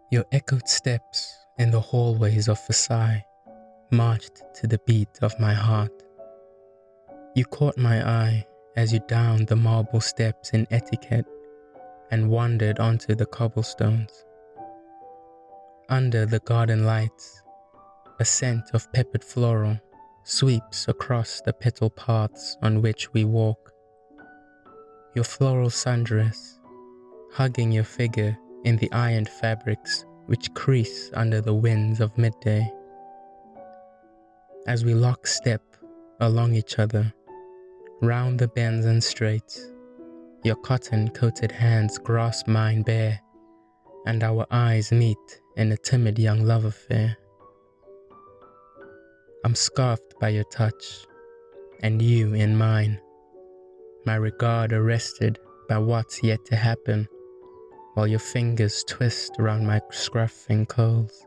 Your echoed steps in the hallways of Versailles marched to the beat of my heart. You caught my eye as you downed the marble steps in etiquette and wandered onto the cobblestones. Under the garden lights, a scent of peppered floral sweeps across the petal paths on which we walk. Your floral sundress, hugging your figure in the ironed fabrics which crease under the winds of midday. As we lock step along each other, round the bends and straights, your cotton-coated hands grasp mine bare, and our eyes meet in a timid young love affair. I'm scarfed by your touch, and you in mine, my regard arrested by what's yet to happen, while your fingers twist around my scruffing curls.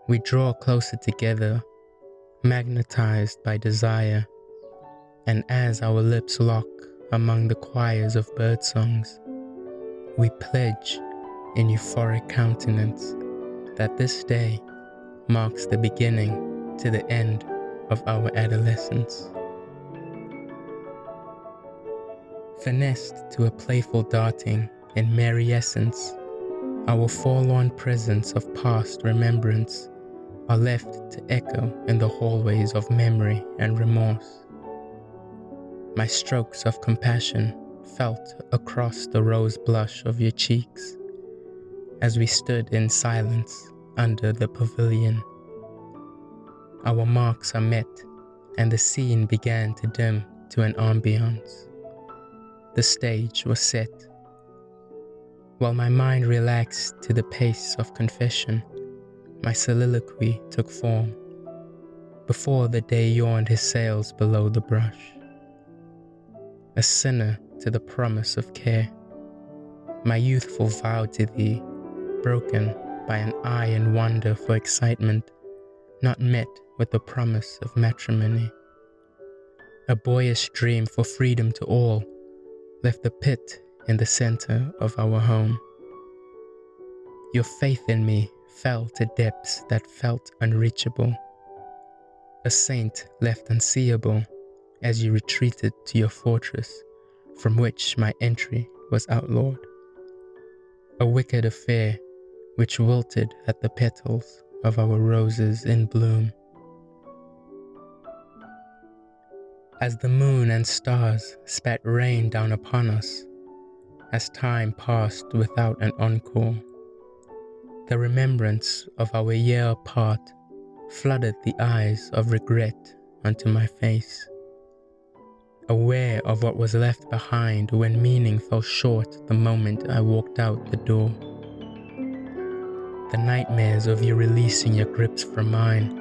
We draw closer together, magnetized by desire, and as our lips lock among the choirs of birdsongs, we pledge in euphoric countenance that this day marks the beginning to the end of our adolescence. Finessed to a playful darting in merry essence, our forlorn presence of past remembrance are left to echo in the hallways of memory and remorse. My strokes of compassion felt across the rose blush of your cheeks as we stood in silence under the pavilion. Our marks are met, and the scene began to dim to an ambiance. The stage was set. While my mind relaxed to the pace of confession, my soliloquy took form, before the day yawned his sails below the brush. A sinner to the promise of care, my youthful vow to thee, broken by an eye in wonder for excitement, not met with the promise of matrimony. A boyish dream for freedom to all left a pit in the center of our home. Your faith in me fell to depths that felt unreachable, a saint left unseeable as you retreated to your fortress from which my entry was outlawed. A wicked affair which wilted at the petals of our roses in bloom. As the moon and stars spat rain down upon us, as time passed without an encore, the remembrance of our year apart flooded the eyes of regret onto my face. Aware of what was left behind when meaning fell short the moment I walked out the door. The nightmares of you releasing your grips from mine,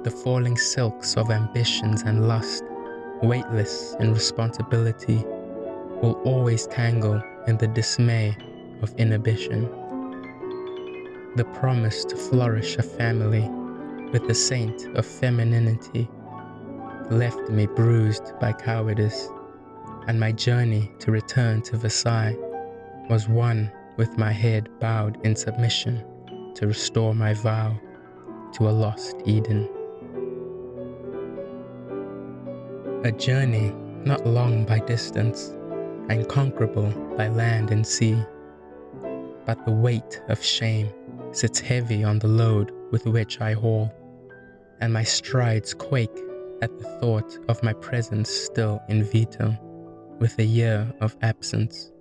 the falling silks of ambitions and lust, weightless in responsibility, will always tangle in the dismay of inhibition. The promise to flourish a family with the saint of femininity left me bruised by cowardice, and my journey to return to Versailles was one with my head bowed in submission to restore my vow to a lost Eden. A journey not long by distance, unconquerable by land and sea, but the weight of shame sits heavy on the load with which I haul, and my strides quake at the thought of my presence still in veto with a year of absence.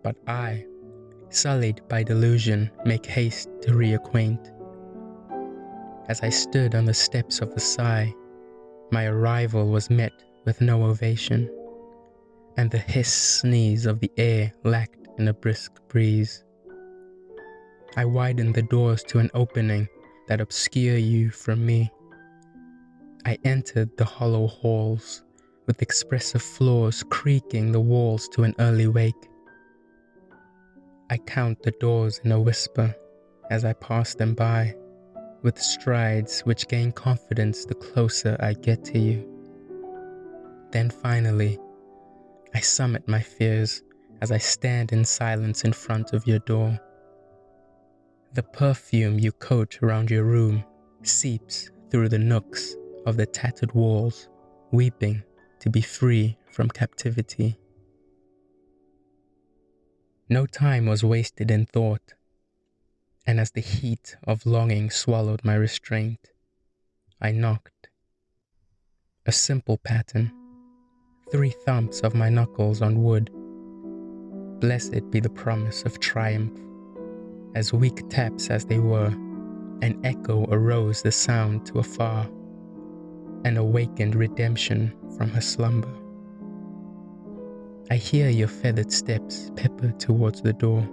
But I, sullied by delusion, make haste to reacquaint. As I stood on the steps of Versailles, my arrival was met with no ovation, and the hiss-sneeze of the air lacked in a brisk breeze. I widened the doors to an opening that obscured you from me. I entered the hollow halls, with expressive floors creaking the walls to an early wake. I count the doors in a whisper as I pass them by, with strides which gain confidence the closer I get to you. Then finally, I summit my fears as I stand in silence in front of your door. The perfume you coat around your room seeps through the nooks of the tattered walls, weeping to be free from captivity. No time was wasted in thought, and as the heat of longing swallowed my restraint, I knocked. A simple pattern, 3 thumps of my knuckles on wood. Blessed be the promise of triumph. As weak taps as they were, an echo arose the sound to afar, and awakened redemption from her slumber. I hear your feathered steps pepper towards the door.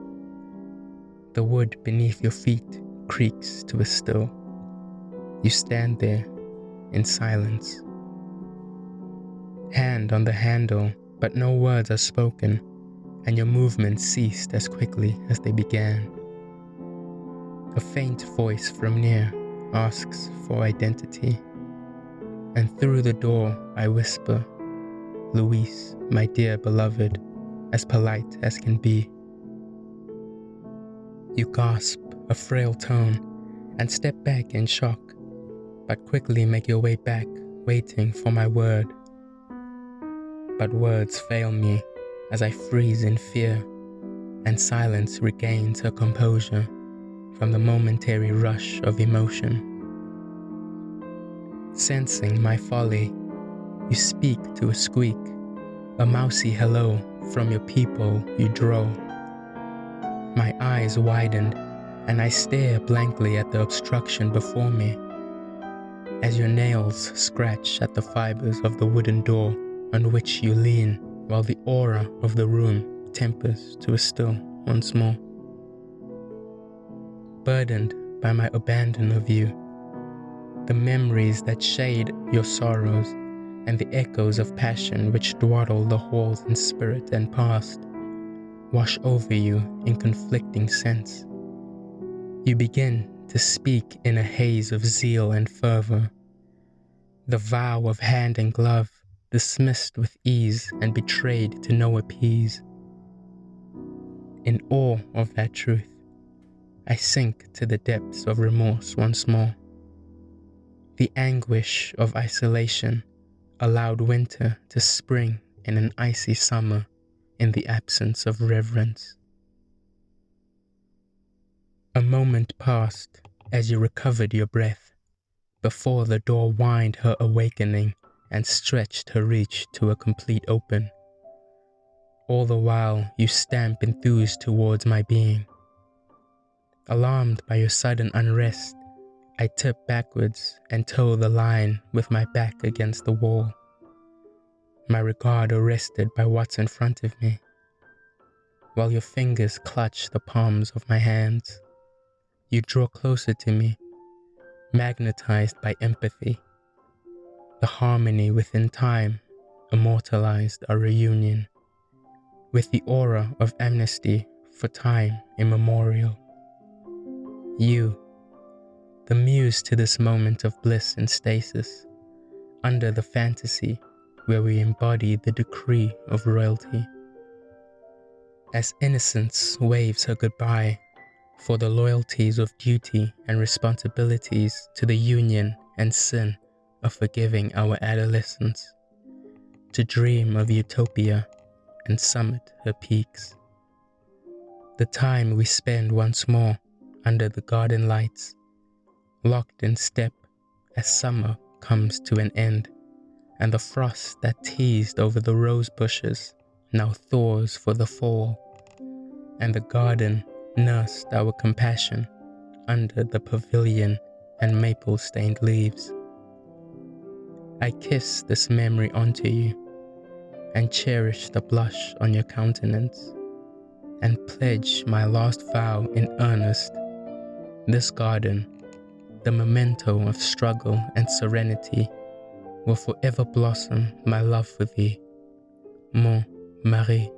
The wood beneath your feet creaks to a still. You stand there in silence. Hand on the handle, but no words are spoken, and your movements ceased as quickly as they began. A faint voice from near asks for identity, and through the door I whisper, Luis, my dear beloved, as polite as can be. You gasp a frail tone and step back in shock, but quickly make your way back, waiting for my word. But words fail me as I freeze in fear, and silence regains her composure from the momentary rush of emotion. Sensing my folly, you speak to a squeak, a mousy hello from your people you draw. My eyes widened, and I stare blankly at the obstruction before me, as your nails scratch at the fibers of the wooden door on which you lean, while the aura of the room tempers to a still once more. Burdened by my abandon of you, the memories that shade your sorrows and the echoes of passion which dawdle the halls in spirit and past wash over you in conflicting sense. You begin to speak in a haze of zeal and fervor, the vow of hand and glove dismissed with ease and betrayed to no appease. In awe of that truth, I sink to the depths of remorse once more. The anguish of isolation allowed winter to spring in an icy summer in the absence of reverence. A moment passed as you recovered your breath, before the door whined her awakening and stretched her reach to a complete open. All the while you stamp enthused towards my being. Alarmed by your sudden unrest, I tip backwards and toe the line with my back against the wall, my regard arrested by what's in front of me, while your fingers clutch the palms of my hands. You draw closer to me, magnetized by empathy. The harmony within time immortalized our reunion, with the aura of amnesty for time immemorial. You, the muse to this moment of bliss and stasis, under the fantasy where we embody the decree of royalty. As innocence waves her goodbye for the loyalties of duty and responsibilities to the union and sin of forgiving our adolescence, to dream of utopia and summit her peaks. The time we spend once more under the garden lights, locked in step as summer comes to an end, and the frost that teased over the rose bushes now thaws for the fall, and the garden nursed our compassion under the pavilion and maple-stained leaves. I kiss this memory onto you, and cherish the blush on your countenance, and pledge my last vow in earnest. This garden, the memento of struggle and serenity, will forever blossom my love for thee, mon mari.